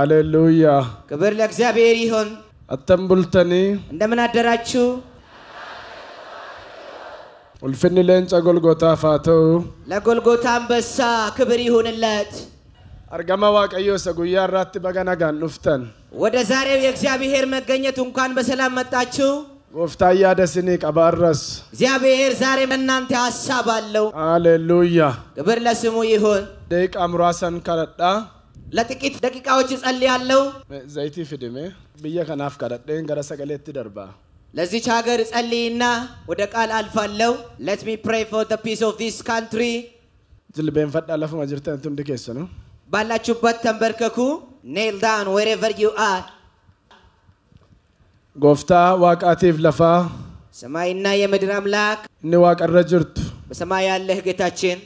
ሃሌሉያ ክብር ለእግዚአብሔር ይሁን አተምቡልተኒ እንደምን አደራችሁ ወልፈኒ ለንጫ ጎልጎታ ፋቶ ለጎልጎታ አንበሳ ክብር ይሁንለት አርጋማ ዋቀዮ ሰጉያ ራት በገናጋን ኑፍተን ወደ ዛሬው የእግዚአብሔር መገኘት እንኳን በሰላም መጣችሁ ወፍታያ ደስኒ ቀባረስ እግዚአብሔር ዛሬ እናንተ ሐሳብ አለው ሃሌሉያ ክብር ለስሙ ይሁን ደቂቃ አምራሰን ከረዳ ለጥቂት ደቂቃዎች ጸልያለሁ ዘይቲ ፍድሜ ብየ ከናፍ ከረደን ገረሰ ገለት ደርባ ለዚህ ሀገር ጸልይና ወደ ቃል አልፋለሁ let me pray for the peace of this country ጅልቤን ፈዳ ለፈ ማጅርተን እንትን ድከስ ነው ባላችሁበት ተንበርከኩ kneel down wherever you are ጎፍታ ዋቃቲፍ ለፋ ሰማይና የምድር አምላክ እነ ዋቀረጅርቱ በሰማይ ያለህ ጌታችን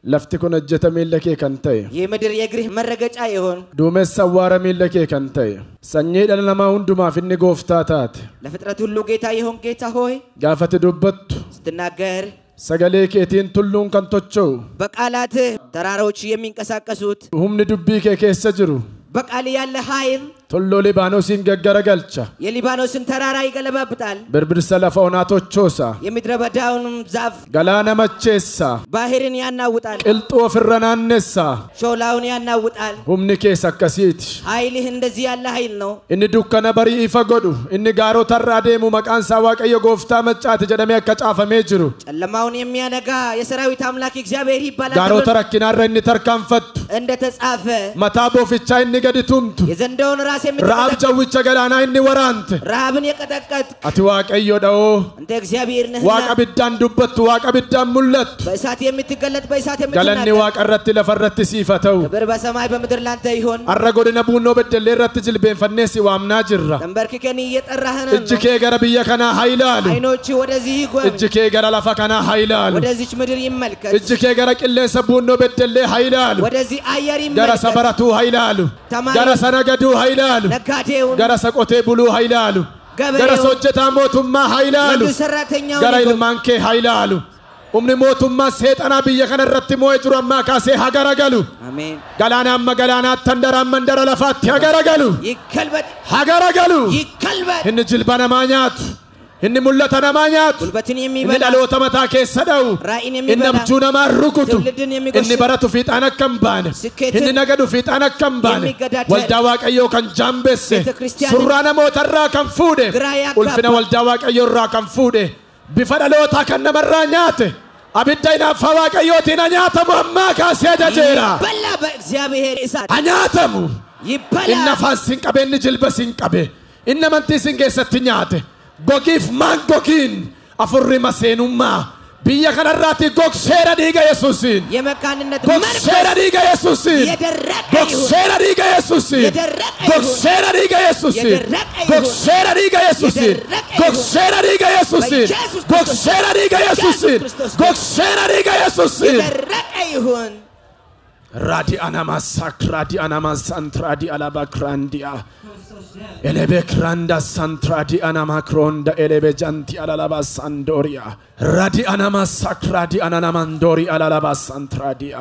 ለፍቲ ኮነጀተ ሚለኬ ከንተይ የምድር የግርህ መረገጫ ይሁን ዱመስ ሰዋረ ሚለኬ ከንተይ ሰኘ ደለማ ሁንዱማ ፍኒ ጎፍታታት ለፍጥረት ሁሉ ጌታ ይሁን ጌታ ሆይ ጋፈት ዱበት ስትናገር ሰገሌ ኬቲን ቱሉን ከንቶቸው በቃላት ተራሮች የሚንቀሳቀሱት ሁምኒ ዱቢ ከከሰ ጅሩ በቃል ያለ ኃይል ቶሎ ሊባኖስን ገገረገልቻ የሊባኖስን ተራራ ይገለባብጣል በርብር ሰለፈውናቶቾሳ የምድረበዳውን ዛፍ ገላና መቼሳ ባህርን ያናውጣል ቅልጦ ፍረናነሳ ሾላውን ያናውጣል ሁምኒ ከሰከሲት ኃይልህ እንደዚህ ያለ ኃይል ነው እኒ ዱከነ በሪ ይፈጎዱ እኒ ጋሮ ተራዴሙ መቃን ሳዋቀየ ጎፍታ መጫት ጀደሜ ከጫፈሜ ጅሩ ጨለማውን የሚያነጋ የሰራዊት አምላክ እግዚአብሔር ይባላል ጋሮ ተረኪናረ እኒ ተርካንፈቱ እንደ ተጻፈ መታቦ ፍቻ እኒ ገድቱምቱ የዘንዶውን ራስ ራብ ጀውቸ ገላና እኒ ወራንት ራብን የቀጠቀጥ አቲ ዋቀዮ ደው አንተ እግዚአብሔር ነህ ዋቀ ቢዳን ዱበት ዋቀ ቢዳን ሙለት በእሳት የምትገለጥ በእሳት የምትናገር ገለኒ ዋቀረት ለፈረት ሲፈተው ክብር በሰማይ በምድር ላንተ ይሁን አረጎድነ ቡኖ በደል ለረት ጅልቤን ፈነሲ ዋምና ጅራ ተንበርክከን እየጠራህን እጅኬ ገረ ብየ ከና ኃይላሉ አይኖች ወደዚህ ይጎም እጅኬ ገረ ለፈ ከና ኃይላሉ ወደዚህ ምድር ይመልከት እጅኬ ገረ ቅሌሰ ቡኖ በደል ኃይላሉ ወደዚህ አየር ይመልከት ገረ ሰበረቱ ኃይላሉ ገረ ሰነገዱ ኃይላሉ ነጋዴውን ገረ ሰቆቴ ብሉ ኃይላሉ ገረ ሶጀታ ሞቱማ ኃይላሉ ገረ ኢልማንኬ ኃይላሉ ኡምኒ ሞቱማ ሰይጣና ብየ ከነረት ሞይጅሩ አማካሴ ሀገረገሉ አሜን ገላናማ ገላና ተንደራ መንደራ ለፋት ሀገረገሉ ይከልበት ሀገረገሉ ይከልበት እን ጅልባና ማኛት እን ሙለተና ማኛት ጉልበትን የሚበላ እን ዳሎ ተመታ ከሰደው ራእይን የሚበላ እን ብቹና ማርኩቱ እን በረቱ ፊጣና ከምባነ እን ነገዱ ፊጣና ከምባነ ወልዳዋ ቀዮ ከንጃምበስ ሱራና ሞተራ ከንፉደ ኡልፍና ወልዳዋ ቀዮ ራ ከንፉደ ቢፈዳሎታ ከነመራኛት አብዳይና ፈዋቀዮቲና ኛተሙ አማካሴ ጀጀራ በላ በእግዚአብሔር እሳት አኛተሙ ይበላ እነ ፋሲን ቀበን ጅልበሲን ቀበ እነ መንቲሲን ገሰትኛት ጎጊፍ ማንጎኪን አፍሪ ማሴኑማ ብየ ከነራቲ ጎክሴራ ዲጋ ኢየሱስን የመካንነት ጎክሴራ ዲጋ ኢየሱስን ጎክሴራ ዲጋ ኢየሱስን ጎክሴራ ዲጋ ኢየሱስን ጎክሴራ ዲጋ ኢየሱስን ጎክሴራ ዲጋ ኢየሱስን ጎክሴራ ዲጋ ኢየሱስን ጎክሴራ ዲጋ ኢየሱስን ደረቀ ይሁን ራዲ አናማሳክ ራዲ አናማሳንት ራዲ አላባክራንዲያ ኤሌቤ ክራንዳ ሳንትራዲ አናማክሮንዳ ኤሌቤ ጃንቲ አላላባሳንዶሪያ ራዲ አናማሳክ ራዲ አናናማንዶሪ አላላባሳንትራዲያ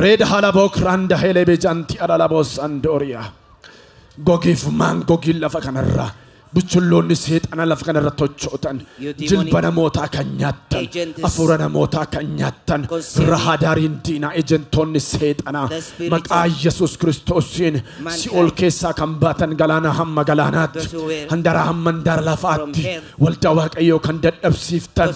ሬድ ሃላቦክራንዳ ኤሌቤ ጃንቲ አላላቦሳንዶሪያ ጎጊፍ ማንጎጊል ለፈከነራ ብቹሎን ሰይጣና ለፍከነረቶቾታን ጅልበና ሞታ ከኛተን አፉረና ሞታ ከኛተን ረሃዳሪን ዲና ኤጀንቶን ሰይጣና መቃ ኢየሱስ ክርስቶስን ሲኦል ኬሳ ከምባተን ገላና ሐመ ገላናት አንደራ ሐመ አንደራ ለፋት ወልዳ ዋቀዮ ከንደደብሲፍተን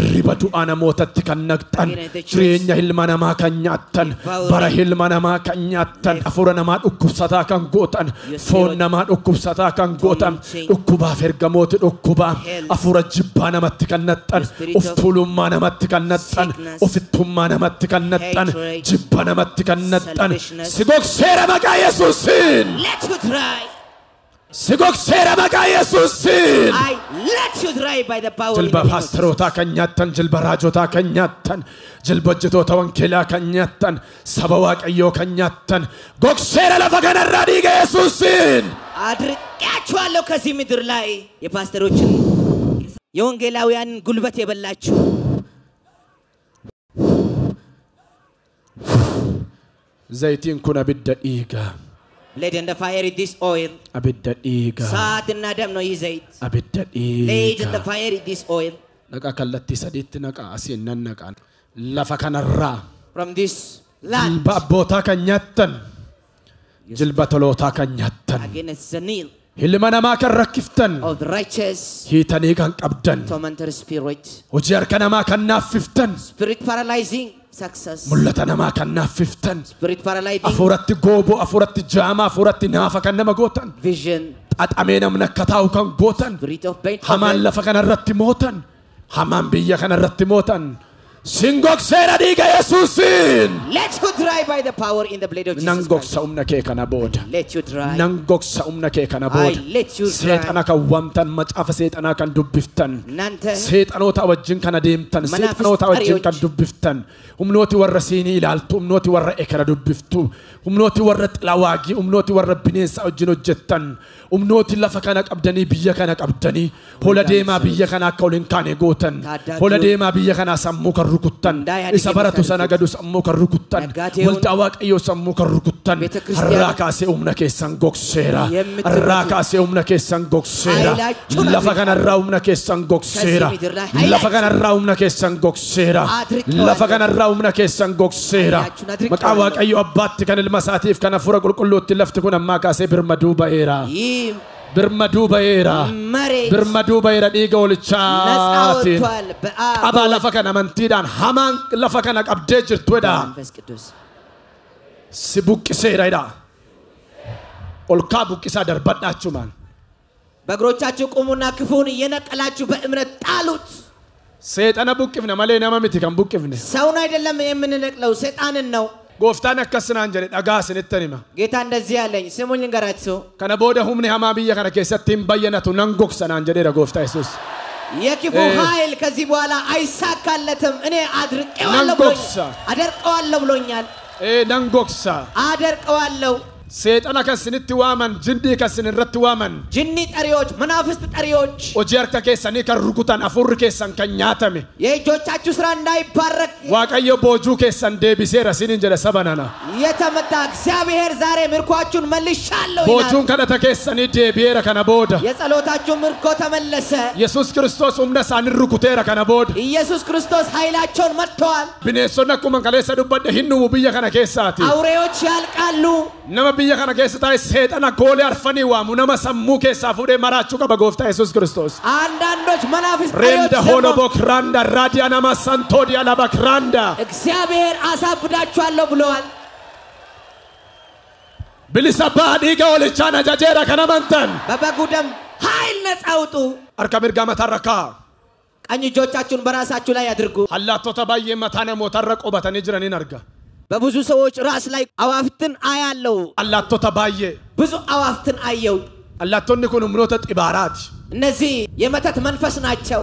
ሪበዱ አና ሞተት ከነቅጠን ፍሬኛ ህልማና ማከኛተን በረ ህልማና ማከኛተን አፉረና ማዱኩብሰታ ከንጎተን ፎና ማዱኩብሰታ ከንጎተን ኩባ ፈርጋሞት ኩባ አፉራ ጅባና መትከነጠን ኡፍቱሉማ ነመትከነጠን ኡፍቱማ ነመትከነጠን ጅባና መትከነጠን ሲጎክሴራ መቃ ኢየሱስን let you try ሲጎክሴራ መቃ ኢየሱስን I let you try by the power ጅልባ ፓስተሮታ ከኛተን ጅልባ ራጆታ ከኛተን ጅልቦጅቶ ተወንኬላ ከኛተን ሰበዋ ቀዮ ከኛተን ጎክሴራ ለፈገነራ ዲጋ ኢየሱስን አድርቃችኋለሁ ከዚህ ምድር ላይ የፓስተሮችን የወንጌላውያን ጉልበት የበላችሁ ዘይቲን ኩና ቢደ ኢጋ Blood and the fire is this oil. Abidda dhiiga. Saatin na dam no izait. Abidda Blood and the dhiiga. fire is this oil. Naqa kallatti sadiitti naqa asiin nan naqaan. Lafa kanarraa. From this land. Jilba abbootaa kan nyaattan. Jilba tolootaa kan nyaattan. Against the kneel Hilma namaa kan rakkiftan. of the righteous. Hiitanii kan qabdan. Tormentor spirit. Hojii harka namaa kan naaffiftan. Spirit paralyzing success. Mul'ata namaa kan naaffiftan. Spirit paralyzing Afuuratti gooboo, afuuratti jaamaa, afuuratti naafa kan nama gootan. vision. Xaxamee namni akka taa'u kan gootan. Spirit of pain. Hamaan lafa kanarratti mootan. Hamaan biyya kanarratti mootan. Singokseera dhiiga Yesuusiin. Let you dry by the power in the blood of Jesus Nan Christ. gogsa humna kee kana booda. Let you dry. Nan gogsa humna kee kana booda. I let you Seexana dry. kan wamtan, macaafa seexanaa kan dubbiftan. Nante. Seexanoota wajjin kana deemtan, seexanoota wajjin kan dubbiftan. Humnooti warra siinii ilaaltu, humnooti warra ekera dubbiftu, humnooti warra xilawaagii, humnooti warra bineensa wajjin hojjettan, humnooti lafa kana qabdanii biyya kana qabdanii, hola deemaa biyya kana akka ol hin kaane gootan, hola deemaa biyya kana sammuu kan rukuttan, isa baratu sana gadu sammuu kan rukuttan, waldaa waaqayyoo sammuu kan rukuttan, har'aa kaasee humna keessan gogseera, har'aa kaasee humna keessan gogseera, lafa kanarraa humna keessan gogseera, lafa kanarraa humna keessan gogseera, lafa kanarraa humna keessan gogseera. Maqaa waaqayyo abbaatti kan ilma isaatiif kan hafuura qulqulluutti lafti kun ammaa kaasee birmaduu ba'eera. Birmaduu ba'eera. Birmaduu ba'eera dhiiga olichaatiin. Qabaa lafa kana amantiidhaan hamaan lafa kana qabdee jirtuudha. Si buqqiseera jedha. Ol kaa buqqisaa darbadhaa achumaan. በእግሮቻችሁ ቁሙና ክፉን እየነቀላችሁ በእምነት ጣሉት። Seexana buqqifne malee nama miti kan buqqifne. ሰውን አይደለም የምንነቅለው ሰይጣንን ነው። Gooftaan akkasnaan jedhe dhagaa isinitti hima. ጌታ እንደዚህ ያለኝ ስሙኝ ልንገራችሁ። Kana booda humni hamaa biyya kana keessatti hin bayyanatu nan gogsanaan jedheera Gooftaa Yesuus. የክፉ ኃይል ከዚህ በኋላ አይሳካለትም። እኔ አድርቄዋለሁ ብሎኛል። አደርቀዋለሁ ብሎኛል። Nan gogsa. አደርቀዋለሁ። Seexana kan isinitti waaman, jindii kan isin irratti waaman. ጅኒ ጠሪዎች፣ መናፍስት ጠሪዎች Hojii harka keessanii kan rukutan, afurri keessan kan nyaatame. የእጆቻችሁ ስራ እንዳይባረክ Waaqayyo boojuu keessan deebiseera isiniin jedhe saba nana. የተመታ እግዚአብሔር ዛሬ ምርኳችሁን መልሻለሁ ይላል። Boojuun kadhata keessanii deebi'eera kana booda. የጸሎታችሁ ምርኮ ተመለሰ። Yesuus Kiristoos humna isaanii rukuteera kana booda. ኢየሱስ ክርስቶስ ኃይላቸውን መጥተዋል። Bineensonni akkuma kaleessa dubbadhe hin dhumu biyya kana keessaati. አውሬዎች ያልቃሉ። Nama biyya kana keessa taa'e seexana goolee arfanii waamu nama sammuu keessaa fuudhee maraachuu qaba Gooftaa Yesuus Kiristoos. አንዳንዶች መናፍስት Renda ጠሪዎች hono ደግሞ bokraanda radia nama santodia la bakranda. እግዚአብሔር አሳብዳችኋለሁ ብለዋል። Bilisa baadhiiga olichaana jajeera kana mantan. በበጉ ደም ኃይል ነፃ አውጡ። Harka mirgaa mataarrakaa. ቀኝ እጆቻችሁን በራሳችሁ ላይ አድርጉ። Allaattota baay'ee mataa namootarra qubatanii jiraniin arga. በብዙ ሰዎች ራስ ላይ አዋፍትን አያለው። Allaattota baay'ee. ብዙ አዋፍትን አየው። Allaattonni kun humnoota xibaaraati. እነዚህ የመተት መንፈስ ናቸው።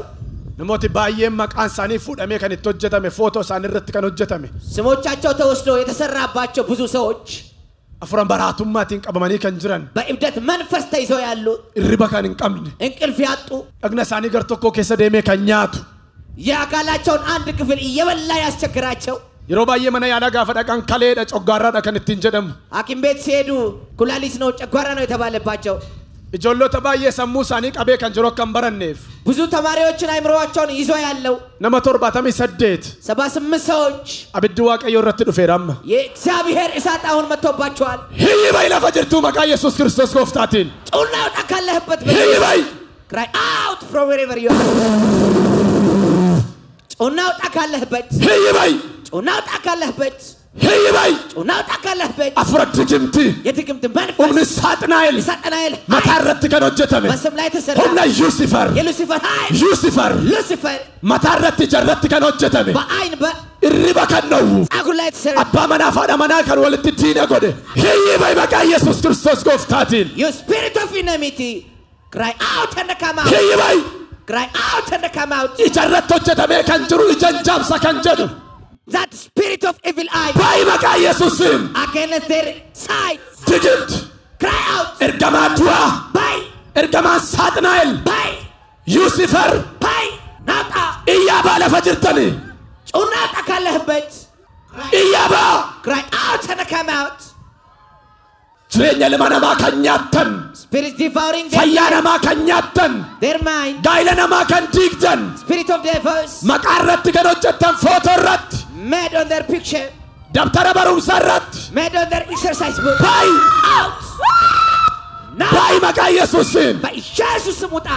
Namooti baay'een maqaan isaanii fuudhamee kan itti hojjetame, footoo isaanii irratti kan hojjetame. ስሞቻቸው ተወስዶ የተሰራባቸው ብዙ ሰዎች Afuran baraatummatiin qabamanii kan jiran. በእብደት መንፈስ ተይዘው ያሉ Irriba kan hin qabne. እንቅልፍ ያጡ Dhagna isaanii gar tokko keessa deemee kan nyaatu. የአካላቸውን አንድ ክፍል እየበላ ያስቸግራቸው Yeroo baay'ee mana yaalaa gaafa dhaqan kaleedha coggaarraadha kan ittiin jedhamu. ሐኪም ቤት ሲሄዱ ኩላሊት ነው ጨጓራ ነው የተባለባቸው Ijoollota baay'ee sammuu isaanii qabee kan jiru akka hin baranneef. ብዙ ተማሪዎችን አይምሮአቸውን ይዞ ያለው Nama 78 78 ሰዎች abiddi waaqayyoo irratti dhufeera amma. የእግዚአብሔር እሳት አሁን መጥቶባቸዋል። Hiyyibai lafa jirtu maqaa Yesuus Kiristoos Gooftaatiin. ጩና ውጣ ካለህበት Hiyyibai. cry out from wherever you are ጩና ውጣ ካለህበት Hiyyibai. ጩና ውጣ ካለህበት Hiyyibai. ጩና ውጣ ካለህበት Afura digimti. የድግምት Humni መንፈስ Saaxinaa'el ሳጥናኤል mataa irratti kan hojjetame. በስም ላይ ተሰራ Humna Yuusifer. የሉሲፈር ኃይል Yuusifer ሉሲፈር mataa irratti jarratti kan hojjetame. በአይን Irriba kan dhowwu. በፀጉር ላይ ተሰራ Abbaa manaa fi haadha manaa kan walitti diina godhe. Hiyyibai maqaa Yesuus Kiristoos Gooftaatiin. you spirit of enmity cry out and come out Hiyyibai. cry out and come out Ija irratti hojjetamee kan jiru ijaan jaamsa kan jedhu. that spirit of evil eye Baay'ee maqaa Yesuusiin. against their sight Digimti. cry out Ergamaa du'aa. by Ergamaan Saaxinaa'el. by Yuusifer. by ናውጣ Iyyaabaa lafa jirtani. ጩና ውጣ ካለህበት Iyyaabaa. cry out and come out jireenya ilma namaa kan nyaattan Spirit devouring fayyaa namaa kan nyaattan their mind. gaa'ila namaa kan diigdan Spirit of devils maqaa irratti kan hojjettan footoo irratti made on their picture. dabtara barumsaa irratti Made on their exercise book. bayi Out. Now. bayi maqaa Yesuusiin በኢየሱስ ስም ውጣ።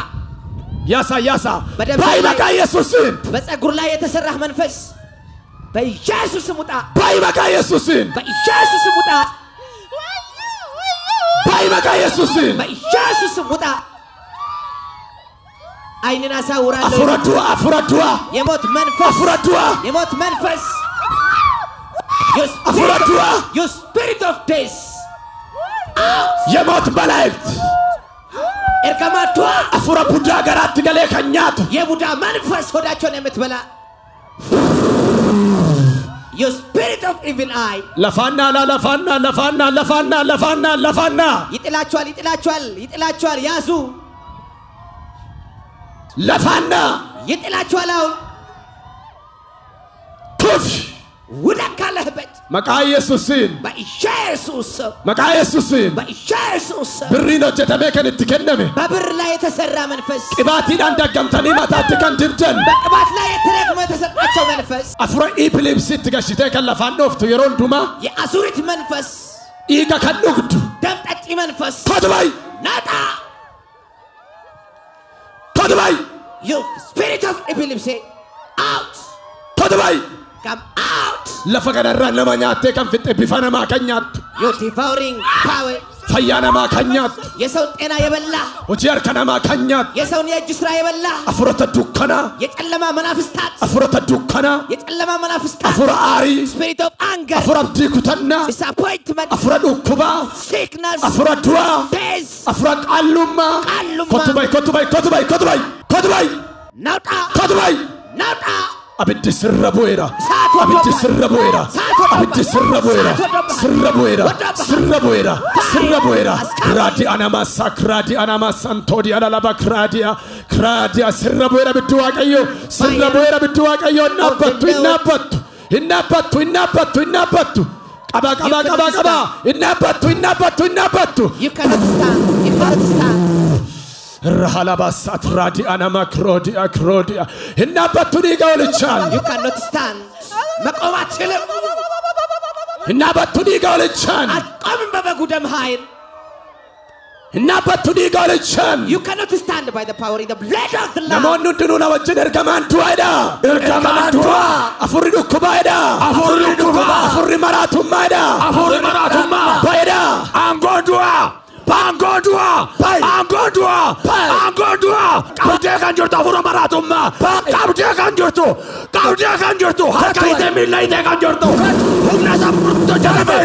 ያሳ በደም ባይ ላይ- መቃ ኢየሱስን በፀጉር ላይ የተሰራህ መንፈስ በኢየሱስ ስም ውጣ። ባይ መቃ ኢየሱስን በኢየሱስ ስም ውጣ። ባይ መቃ ኢየሱስን በኢየሱስ ስም ውጣ። አይንን አሳውራለሁ። አፍረዱዋ የሞት መንፈስ አፍረዱዋ የሞት መንፈስ አፍረዱዋ you spirit of death የሞት መላእክት እርገማቷ አፍረ ቡዳ ገራት ገሌ ከኛቱ የቡዳ መንፈስ ሆዳቸውን የምትበላ you spirit of evil eye ለፋና ይጥላቸዋል ያዙ ለፋና ይጥላቸዋል አሁን ኩፍ ውደካለህበት መቃ ኢየሱስን በኢየሱስ መቃ ኢየሱስን በኢየሱስ ብሪኖ ጀተሜ ከንትከነመ በብር ላይ የተሰራ መንፈስ ቅባቲን አንዳገምተኒ ማታት ከንድርጀን በቅባት ላይ የተረግመ የተሰጣቸው መንፈስ አፍረ ኢፕሊፕሲ ትገሽተ ከለፋን ኦፍቱ የሮን ዱማ የአዙሪት መንፈስ ኢጋ ከንግዱ ደም ጠጪ መንፈስ ኮድባይ ናጣ ኮድባይ you spirit of epilepsy out ኮድባይ come out ለፈቀደራ ለማኛቴ ከንፍጥ ቢፈነማ ከኛት you devouring power ፈያነማ ከኛት የሰው ጤና የበላ ወጂር ከነማ ከኛት የሰውን የእጅ ስራ የበላ አፍረተ ዱከና የጨለማ መናፍስታት አፍረተ ዱከና የጨለማ መናፍስታት አፍረ አሪ spirit of anger አፍረ ዲኩተና disappointment አፍረ ዱኩባ sickness አፍረ ዱዋ death አፍረ ቃሉማ ኮትባይ ናውጣ ናውጣ abiddi sirrabuera Saatu abiddi Abba. sirrabuera Saatu Abba. abiddi sirrabuera Saatu Abba. sirrabuera Abba. sirrabuera sirrabuera Askari. radi anama santodi alalaba kradia sirrabuera biddu waqayyo sirrabuera biddu waqayyo inabattu qaba inabattu you cannot stand Rahalabasat radi anama krodia inabattu digaulchal you cannot stand መቆም አትችልም inabattu digaulchal አትቆምም በበጉ ደም ኃይል inabattu digaulchal you cannot stand by the power in the blood of the Lamb namonnu dinuna wajjin ergamantu aida afurri dukkuba aida afurri maratumma aida baida angodua kabde kan jirtu afura maratumma kabde kan jirtu harka ite millai de kan jirtu humna samurto jadabe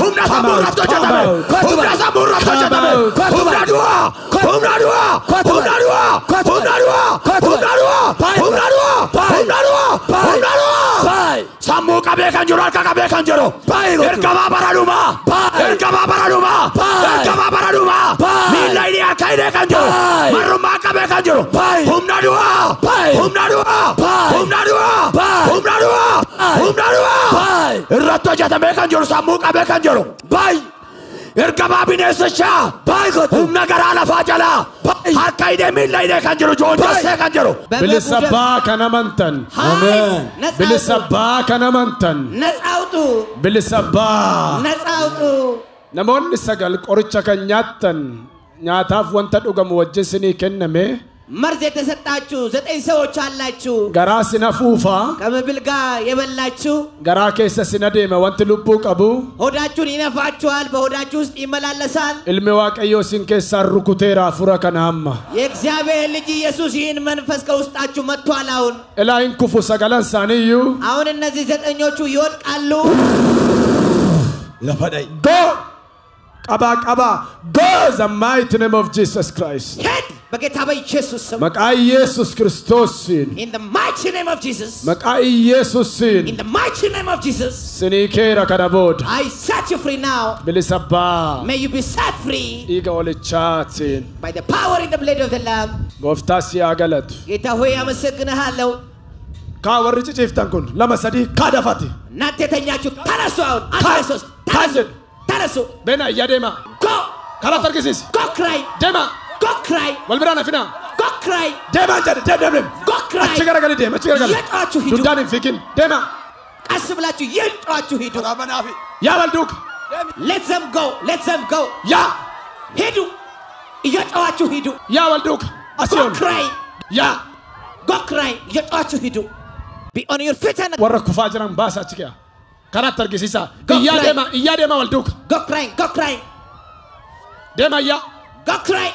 humna samurto jadabe humna dua samu kabe kan jiru harka kabe kan jiru erkaba baraduma millai de akaide kan jiru maruma kabe kan jiru humna dua irratto jadabe kan jiru samu kabe kan jiru erkaba binesha humna gara la fajala akaide millai de kan jiru jonjase kan jiru bilisabba kanamantan amen bilisabba kanamantan ነፃውጡ bilisabba ነፃውጡ namoonni sagal qoricha kan nyaattan nyaataaf wanta dhugamu wajjin sinii kenname መርዝ የተሰጣችሁ 9 ሰዎች አላችሁ garaa sina fuufa ከመብል ጋር የበላችሁ garaa keessa sina deema wanti lubbuu qabu ሆዳችሁን ይነፋችኋል በሆዳችሁ ውስጥ ይመላለሳል ilmi waaqayyoo sin keessaan rukuteera afura kana hamma የእግዚአብሔር ልጅ ኢየሱስ ይህን መንፈስ ከውስጣችሁ መጥቷል አሁን elaayin kufu sagalan isaaniiyyuu አሁን እነዚህ 9ኞቹ ይወድቃሉ lafadhay go qaba go the mighty name of Jesus Christ ሄድ በጌታ በኢየሱስ ስም maqaa Yesus Kiristoosin in the mighty name of Jesus maqaa Yesusin in the mighty name of Jesus sinii keera kana booda I set you free now bilisabbaa may you be set free dhiiga olichaatiin by the power in the blood of the Lamb gooftaa si haa galatu ጌታ ሆይ አመሰግንሃለሁ kaa warri ciciiftan kun lama sadii kaa dafati እናንተ የተኛችሁ ተነሱ አሁን kaajed Tarasu. Bena Yadema. Go. Karat argisiis. Go cry. Dema. Go cry. Walbirana fina. Go cry. Dema jade. Dem. Go cry. Achi garagali dem. Achi garagali. Yeqachu hidu. Dudan fikin. Dema. Asblachu yeqachu hidu. Ya walduk. Let them go. Let them go. Ya. Hidu. Yeqachu hidu. Ya walduk. Go Asion. cry. Ya. Go cry. Yeqachu hidu. Be on your feet and Warra kufaa jiran baasa achi kee. Karat argisiisa. Go Iya dema walduk. go crying. Go crying. Dema ya. Go cry.